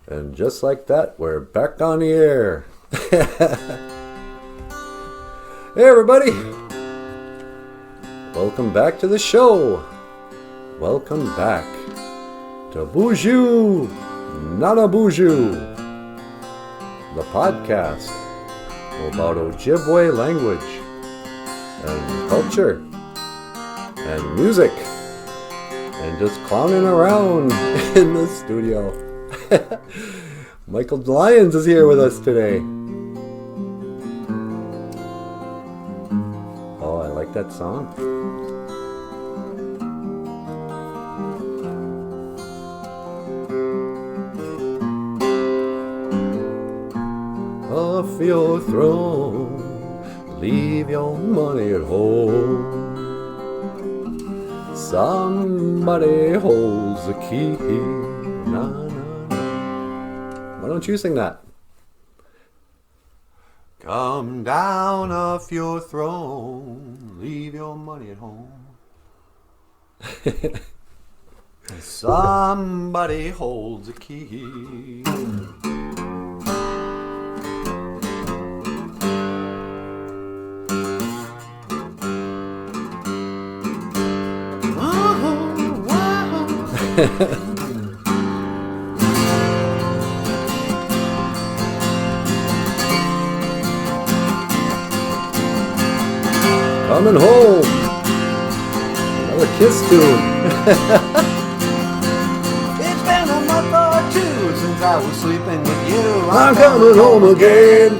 And just like that, we're back on the air. Hey everybody! Welcome back to the show. Welcome back to BOOZHOO, Nanaboozhoo, the podcast about OJIBWE language and culture and music and just clowning around in the studio. Michael Lyons is here with us today. Oh, I like that song. Off your throne, leave your money at home. Somebody holds the key. Na, na, na. Why don't you sing that? Come down off your throne, leave your money at home. Somebody holds the key. Coming home. Another Kiss tune. It's been a month or two since I was sleeping with you. I'm coming home again.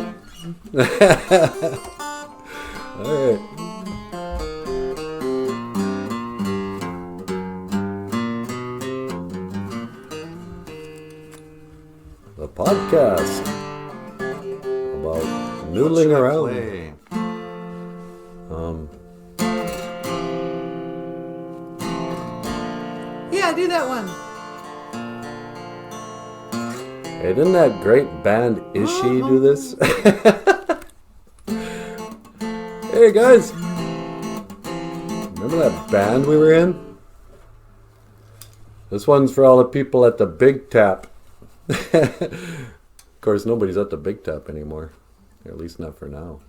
Alright. The podcast about noodling around. Yeah, do that one. Hey, didn't that great band Ishi do this? Hey guys, remember that band we were in? This one's for all the people at the Big Tap. Of course, nobody's at the Big Tap anymore. Or at least not for now.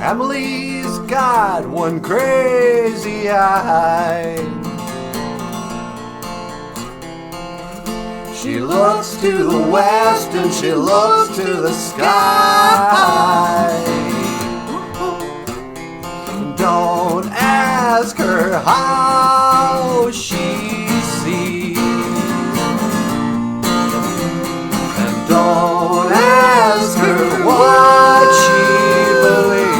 Emily's got one crazy eye. She looks to the west and she looks to the sky. Don't ask her how she sees, and don't ask her what she believes.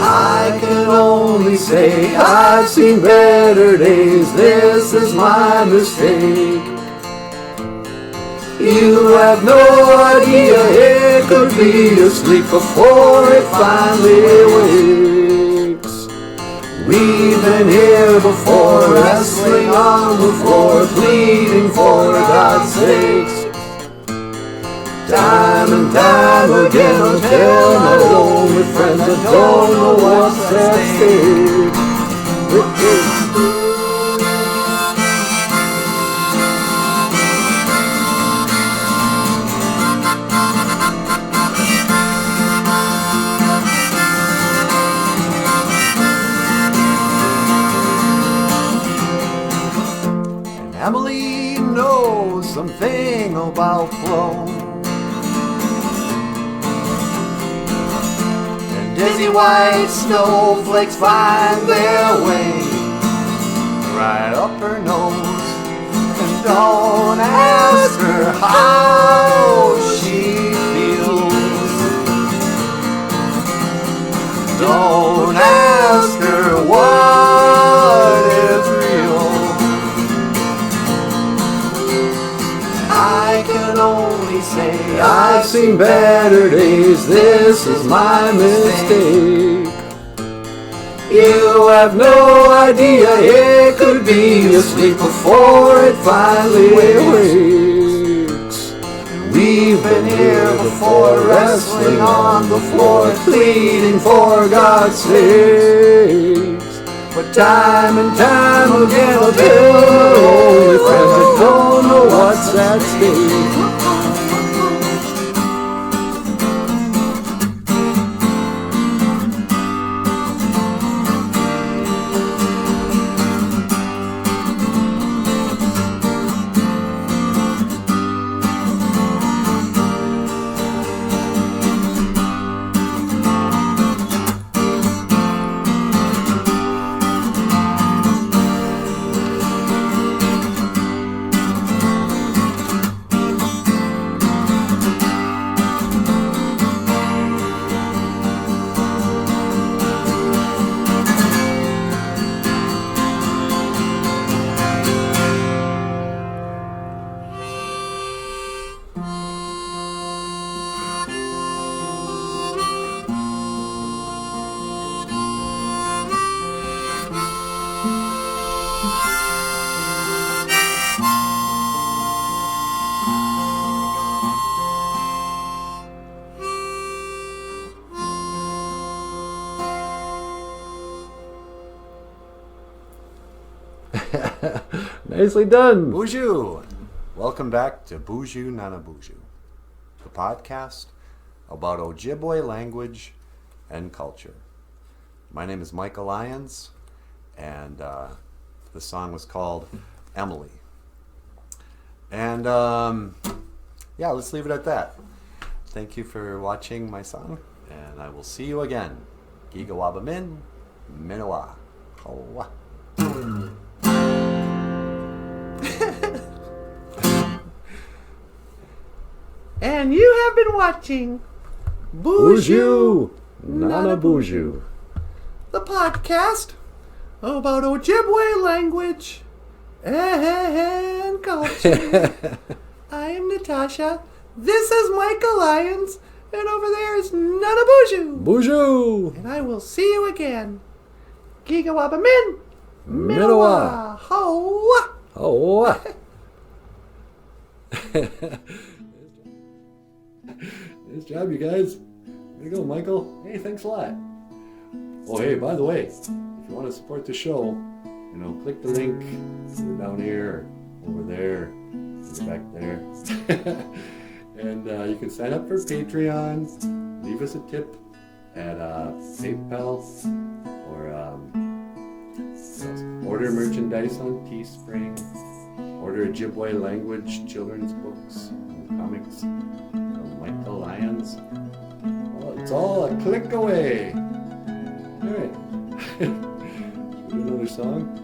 I can only say I've seen better days. This is my mistake. You have no idea it could be asleep before it finally wakes. We've been here before, wrestling on the floor, pleading for God's sakes. Time and time again, I tell my lonely friends I don't know what's at stake. And Emily knows something about clothes. Dizzy white snowflakes find their way right up her nose. And don't ask her how she feels. Don't ask her what is real. I can only say I've seen better days. This is my mistake. You have no idea, it could be asleep before it finally wakes. We've been here before, wrestling on the floor, pleading for God's sakes. But time and time again, I'll tell our only friends that don't know what's at stake. Nicely done. BOOZHOO! Welcome back to BOOZHOO, Nanaboozhoo, the podcast about Ojibwe language and culture. My name is Michael Lyons, and the song was called Emily. And yeah, let's leave it at that. Thank you for watching my song, and I will see you again. Gigawabamin, Minowa. Hoa. And you have been watching BOOZHOO, Nanaboozhoo. the podcast about Ojibwe language and culture. I am Natasha. This is Michael Lyons. And over there is Nanaboozhoo. BOOZHOO. And I will see you again. Gigawabamin. Minowa. Hoa. Oh. Nice job, you guys. Way to go, Michael. Hey, thanks a lot. Oh, hey, by the way, if you want to support the show, click the link down here, over there, back there. And you can sign up for Patreon, leave us a tip at PayPal, or order merchandise on TEESPRING, order Ojibwe language children's books and comics from Michael Lyons. Well, it's all a click away. All right. Should we do another song?